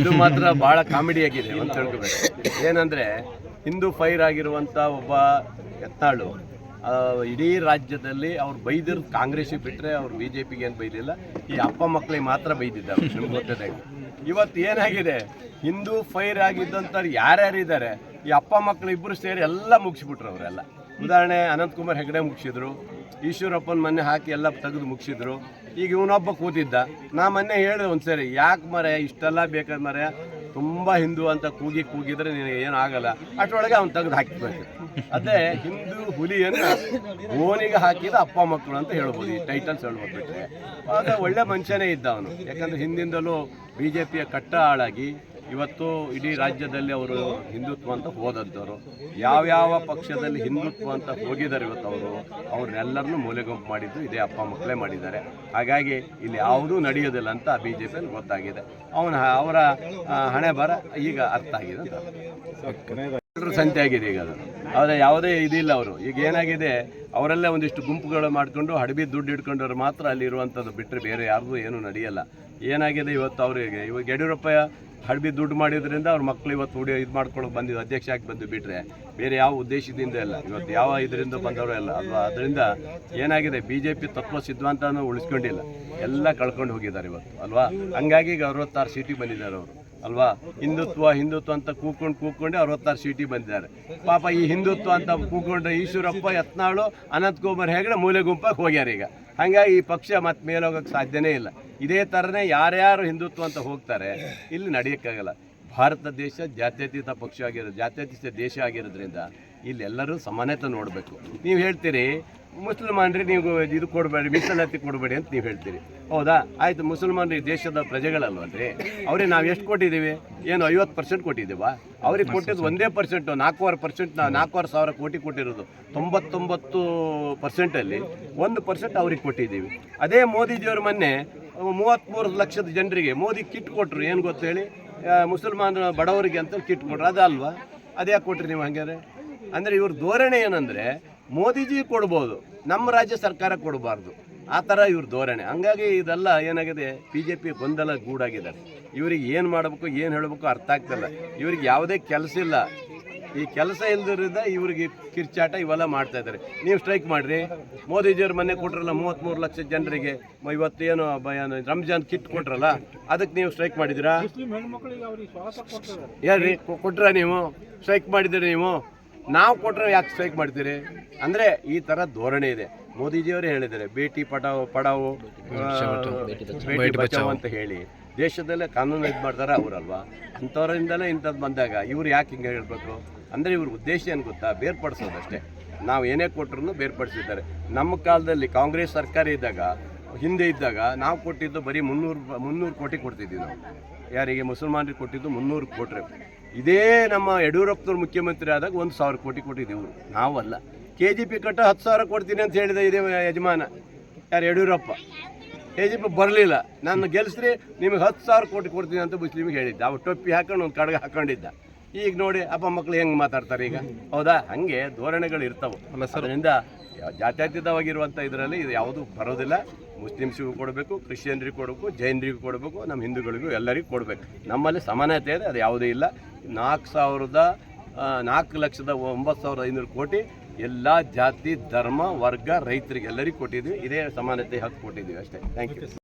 ಇದು ಮಾತ್ರ ಬಹಳ ಕಾಮಿಡಿ ಆಗಿದೆ ಅಂತ ಹೇಳ್ಕೋಬೇಕು. ಏನಂದರೆ ಹಿಂದೂ ಫೈರ್ ಆಗಿರುವಂಥ ಒಬ್ಬ ಯತ್ನಾಳು ಇಡೀ ರಾಜ್ಯದಲ್ಲಿ ಅವ್ರು ಬೈದಿರೋದು ಕಾಂಗ್ರೆಸ್ಸಿಗೆ ಬಿಟ್ಟರೆ ಅವ್ರು BJPಗೆ ಏನು ಬೈದಿಲ್ಲ, ಈ ಅಪ್ಪ ಮಕ್ಕಳಿಗೆ ಮಾತ್ರ ಬೈದಿದ್ದಾರೆ. ನಿಮ್ಗೆ ಗೊತ್ತಿದೆ ಇವತ್ತು ಏನಾಗಿದೆ, ಹಿಂದೂ ಫೈರ್ ಆಗಿದ್ದಂಥವ್ರು ಯಾರ್ಯಾರಿದ್ದಾರೆ ಈ ಅಪ್ಪ ಮಕ್ಕಳು ಇಬ್ಬರು ಸೇರಿ ಎಲ್ಲ ಮುಗಿಸ್ಬಿಟ್ರು ಅವರೆಲ್ಲ. ಉದಾಹರಣೆ ಅನಂತಕುಮಾರ್ ಹೆಗಡೆ ಮುಗಿಸಿದ್ರು, ಈಶ್ವರಪ್ಪನ ಮೊನ್ನೆ ಹಾಕಿ ಎಲ್ಲ ತೆಗೆದು ಮುಗಿಸಿದ್ರು. ಈಗ ಇವನೊಬ್ಬ ಕೂತಿದ್ದ, ನಾ ಮೊನ್ನೆ ಹೇಳಿದೆ ಒಂದು ಸರಿ, ಯಾಕೆ ಮರೆ ಇಷ್ಟೆಲ್ಲ ಬೇಕಾದ ಮರೆ, ತುಂಬ ಹಿಂದೂ ಅಂತ ಕೂಗಿದ್ರೆ ನಿನಗೆ ಏನು ಆಗಲ್ಲ, ಅಷ್ಟರೊಳಗೆ ಅವ್ನು ತೆಗೆದು ಹಾಕಿಬೇಕು. ಅದೇ ಹಿಂದೂ ಹುಲಿಯನ್ನು ಓನಿಗೆ ಹಾಕಿದ ಅಪ್ಪ ಮಕ್ಕಳು ಅಂತ ಹೇಳ್ಬೋದು, ಈ ಟೈಟಲ್ಸ್ ಹೇಳ್ಬೋದು ಬಿಟ್ಟರೆ. ಆಗ ಒಳ್ಳೆ ಮನುಷ್ಯನೇ ಇದ್ದ ಅವನು, ಯಾಕಂದರೆ ಹಿಂದಿಂದಲೂ BJPಯ ಕಟ್ಟ ಆಳಾಗಿ ಇವತ್ತು ಇಡೀ ರಾಜ್ಯದಲ್ಲಿ ಅವರು ಹಿಂದುತ್ವ ಅಂತ ಹೋದಂಥವ್ರು. ಯಾವ್ಯಾವ ಪಕ್ಷದಲ್ಲಿ ಹಿಂದುತ್ವ ಅಂತ ಹೋಗಿದ್ದಾರೆ ಇವತ್ತು ಅವ್ರನ್ನೆಲ್ಲರನ್ನೂ ಮೂಲೆಗುಂಪು ಮಾಡಿದ್ದು ಇದೇ ಅಪ್ಪ ಮಕ್ಕಳೇ ಮಾಡಿದ್ದಾರೆ. ಹಾಗಾಗಿ ಇಲ್ಲಿ ಯಾವುದೂ ನಡೆಯೋದಿಲ್ಲ ಅಂತ BJPಯಲ್ಲಿ ಗೊತ್ತಾಗಿದೆ. ಅವರ ಹಣೆ ಬರ ಈಗ ಅರ್ಥ ಆಗಿದೆ ಅಂತ ಸಂತೆ ಆಗಿದೆ ಈಗ. ಅದು ಆದರೆ ಯಾವುದೇ ಇದಿಲ್ಲ ಅವರು. ಈಗ ಏನಾಗಿದೆ, ಅವರಲ್ಲೇ ಒಂದಿಷ್ಟು ಗುಂಪುಗಳು ಮಾಡಿಕೊಂಡು ಹಡಬಿ ದುಡ್ಡು ಹಿಡ್ಕೊಂಡವ್ರು ಮಾತ್ರ ಅಲ್ಲಿ ಇರುವಂಥದ್ದು, ಬಿಟ್ಟರೆ ಬೇರೆ ಯಾರಿಗೂ ಏನೂ ನಡೆಯಲ್ಲ. ಏನಾಗಿದೆ ಇವತ್ತು ಅವರಿಗೆ, ಇವಾಗ ಯಡಿಯೂರಪ್ಪ ಹಡಬಿ ದುಡ್ಡು ಮಾಡಿದ್ರಿಂದ ಅವ್ರ ಮಕ್ಕಳು ಇವತ್ತು ಇದು ಮಾಡ್ಕೊಳ್ಳೋಕೆ ಬಂದಿದ್ದು, ಅಧ್ಯಕ್ಷ ಆಗಿ ಬಂದು ಬಿಟ್ಟರೆ ಬೇರೆ ಯಾವ ಉದ್ದೇಶದಿಂದ ಇಲ್ಲ, ಇವತ್ತು ಯಾವ ಇದರಿಂದ ಬಂದವರು ಎಲ್ಲ ಅಲ್ವಾ. ಅದರಿಂದ ಏನಾಗಿದೆ, BJP ತತ್ವ ಸಿದ್ಧಾಂತನೂ ಉಳಿಸ್ಕೊಂಡಿಲ್ಲ, ಎಲ್ಲ ಕಳ್ಕೊಂಡು ಹೋಗಿದ್ದಾರೆ ಇವತ್ತು ಅಲ್ವಾ. ಹಂಗಾಗಿ ಈಗ 66 ಸೀಟಿಗೆ ಬಂದಿದ್ದಾರೆ ಅವರು ಅಲ್ವಾ. ಹಿಂದುತ್ವ ಅಂತ ಕೂಕೊಂಡು 66 ಸೀಟಿಗೆ ಬಂದಿದ್ದಾರೆ. ಪಾಪ ಈ ಹಿಂದುತ್ವ ಅಂತ ಕೂಕೊಂಡ್ರೆ ಈಶ್ವರಪ್ಪ, ಯತ್ನಾಳು, ಅನಂತಕುಮಾರ್ ಹೆಗಡೆ ಮೂಲೆ ಗುಂಪಾಗಿ ಹೋಗ್ಯಾರ ಈಗ. ಹಾಗಾಗಿ ಈ ಪಕ್ಷ ಮತ್ತೆ ಮೇಲೆ ಹೋಗೋಕ್ಕೆ ಸಾಧ್ಯನೇ ಇಲ್ಲ. ಇದೇ ಥರನೇ ಯಾರ್ಯಾರು ಹಿಂದುತ್ವ ಅಂತ ಹೋಗ್ತಾರೆ, ಇಲ್ಲಿ ನಡೆಯೋಕ್ಕಾಗಲ್ಲ. ಭಾರತ ದೇಶ ಜಾತ್ಯತೀತ ಪಕ್ಷ ಜಾತ್ಯತೀತ ದೇಶ ಆಗಿರೋದ್ರಿಂದ ಇಲ್ಲಿ ಎಲ್ಲರೂ ಸಮಾನತೆ ನೋಡಬೇಕು. ನೀವು ಹೇಳ್ತೀರಿ ಮುಸಲ್ಮಾನ್ರಿ ನೀವು ಇದು ಕೊಡಬೇಡಿ, ಮೀಸಲಾತಿ ಕೊಡಬೇಡಿ ಅಂತ ನೀವು ಹೇಳ್ತೀರಿ, ಹೌದಾ? ಆಯಿತು, ಮುಸಲ್ಮಾನ್ರಿ ದೇಶದ ಪ್ರಜೆಗಳಲ್ವಲ್ರಿ, ಅವ್ರಿಗೆ ನಾವು ಎಷ್ಟು ಕೊಟ್ಟಿದ್ದೀವಿ? ಏನು 50% ಕೊಟ್ಟಿದ್ದೀವಾ? ಅವ್ರಿಗೆ ಕೊಟ್ಟಿದ್ದು 1%, 4% 4,500 ಕೋಟಿ ಕೊಟ್ಟಿರೋದು. 99% 1% ಅವ್ರಿಗೆ ಕೊಟ್ಟಿದ್ದೀವಿ. ಅದೇ ಮೋದಿಜಿಯವರು ಮೊನ್ನೆ 33 ಲಕ್ಷದ ಜನರಿಗೆ ಮೋದಿ ಕಿಟ್ ಕೊಟ್ಟರು. ಏನು ಗೊತ್ತು ಹೇಳಿ, ಮುಸಲ್ಮಾನ ಬಡವರಿಗೆ ಅಂತ ಕಿಟ್ ಕೊಟ್ಟರು. ಅದಲ್ವಾ? ಅದ್ಯಾಕೆ ಕೊಟ್ರಿ ನೀವು ಹಂಗಾರೆ? ಅಂದರೆ ಇವ್ರ ಧೋರಣೆ ಏನಂದರೆ, ಮೋದಿಜಿ ಕೊಡ್ಬೋದು, ನಮ್ಮ ರಾಜ್ಯ ಸರ್ಕಾರ ಕೊಡಬಾರ್ದು, ಆ ಥರ ಇವ್ರ ಧೋರಣೆ. ಹಂಗಾಗಿ ಇದೆಲ್ಲ ಏನಾಗಿದೆ, BJP ಗೊಂದಲ ಗೂಡಾಗಿದ್ದಾರೆ. ಇವ್ರಿಗೆ ಏನು ಮಾಡಬೇಕು, ಏನು ಹೇಳಬೇಕು ಅರ್ಥ ಆಗ್ತಿಲ್ಲ. ಇವ್ರಿಗೆ ಯಾವುದೇ ಕೆಲಸ ಇಲ್ಲ. ಈ ಕೆಲಸ ಇಲ್ದಿರೋದ ಇವ್ರಿಗೆ ಕಿರ್ಚಾಟ ಇವೆಲ್ಲ ಮಾಡ್ತಾ ಇದ್ದಾರೆ. ನೀವು ಸ್ಟ್ರೈಕ್ ಮಾಡಿರಿ, ಮೋದಿಜಿಯವ್ರು ಮೊನ್ನೆ ಕೊಟ್ರಲ್ಲ 33 ಲಕ್ಷ ಜನರಿಗೆ, ಇವತ್ತೇನು ರಂಜಾನ್ ಕಿಟ್ ಕೊಟ್ರಲ್ಲ, ಅದಕ್ಕೆ ನೀವು ಸ್ಟ್ರೈಕ್ ಮಾಡಿದ್ದೀರಾ? ಯಾರ್ರಿ ಕೊಟ್ರ? ನೀವು ಸ್ಟ್ರೈಕ್ ಮಾಡಿದ್ದೀರಿ? ನೀವು ನಾವು ಕೊಟ್ಟರೆ ಯಾಕೆ ಸ್ಟ್ರೈಕ್ ಮಾಡ್ತೀರಿ? ಅಂದರೆ ಈ ಥರ ಧೋರಣೆ ಇದೆ. ಮೋದಿಜಿಯವರೇ ಹೇಳಿದ್ದಾರೆ, ಬೇಟಿ ಪಡಾವೋ ಬೇಟಿ ಬಚಾವೋ ಅಂತ ಹೇಳಿ ದೇಶದಲ್ಲೇ ಕಾನೂನು ಇದು ಮಾಡ್ತಾರೆ ಅವರಲ್ವಾ. ಅಂಥವರಿಂದಲೇ ಇಂಥದ್ದು ಬಂದಾಗ ಇವ್ರು ಯಾಕೆ ಹಿಂಗೆ ಹೇಳಬೇಕು? ಅಂದರೆ ಇವ್ರ ಉದ್ದೇಶ ಏನು ಗೊತ್ತಾ, ಬೇರ್ಪಡಿಸೋದಷ್ಟೇ. ನಾವು ಏನೇ ಕೊಟ್ಟರು ಬೇರ್ಪಡಿಸಿದ್ದಾರೆ. ನಮ್ಮ ಕಾಲದಲ್ಲಿ ಕಾಂಗ್ರೆಸ್ ಸರ್ಕಾರ ಇದ್ದಾಗ, ಹಿಂದೆ ಇದ್ದಾಗ ನಾವು ಕೊಟ್ಟಿದ್ದು ಬರೀ 300 ಕೋಟಿ ಕೊಡ್ತಿದ್ವಿ ನಾವು. ಯಾರಿಗೆ? ಮುಸಲ್ಮಾನರಿಗೆ ಕೊಟ್ಟಿದ್ದು 300 ಕೋಟಿ. ಇದೇ ನಮ್ಮ ಯಡಿಯೂರಪ್ಪನವ್ರು ಮುಖ್ಯಮಂತ್ರಿ ಆದಾಗ 1,000 ಕೋಟಿ ಕೊಟ್ಟಿದ್ದೀವಿ ನಾವಲ್ಲ. KGP ಕಟ್ಟ 10,000 ಕೊಡ್ತೀನಿ ಅಂತ ಹೇಳಿದ ಇದೇ ಯಜಮಾನ, ಯಾರು? ಯಡಿಯೂರಪ್ಪ. KGP ಬರಲಿಲ್ಲ, ನಾನು ಗೆಲ್ಲಿಸ್ರಿ ನಿಮಗೆ 10,000 ಕೋಟಿ ಕೊಡ್ತೀನಿ ಅಂತ ಮುಸ್ಲಿಮಿಗೆ ಹೇಳಿದ್ದ. ಅವ ಟೊಪ್ಪಿ ಹಾಕೊಂಡು ಒಂದು ಕಡಗ ಹಾಕೊಂಡಿದ್ದ. ಈಗ ನೋಡಿ ಅಪ್ಪ ಮಕ್ಕಳು ಹೆಂಗೆ ಮಾತಾಡ್ತಾರೆ ಈಗ, ಹೌದಾ? ಹಾಗೆ ಧೋರಣೆಗಳು ಇರ್ತಾವೆ. ಅದರಿಂದ ಜಾತ್ಯತೀತವಾಗಿರುವಂಥ ಇದರಲ್ಲಿ ಇದು ಯಾವುದೂ ಬರೋದಿಲ್ಲ. ಮುಸ್ಲಿಮ್ಸಿಗೂ ಕೊಡಬೇಕು, ಕ್ರಿಶ್ಚಿಯನ್ರಿಗೂ ಕೊಡಬೇಕು, ಜೈನರಿಗೂ ಕೊಡಬೇಕು, ನಮ್ಮ ಹಿಂದೂಗಳಿಗೂ ಎಲ್ಲರಿಗೂ ಕೊಡಬೇಕು. ನಮ್ಮಲ್ಲಿ ಸಮಾನತೆ ಇದೆ, ಅದು ಯಾವುದೂ ಇಲ್ಲ. 4,09,500 ಕೋಟಿ ಎಲ್ಲ ಜಾತಿ ಧರ್ಮ ವರ್ಗ ರೈತರಿಗೆ ಎಲ್ಲರಿಗೂ ಕೊಟ್ಟಿದ್ವಿ. ಇದೇ ಸಮಾನತೆ ಹಕ್ಕು ಕೊಟ್ಟಿದ್ದೀವಿ ಅಷ್ಟೇ. Thank you.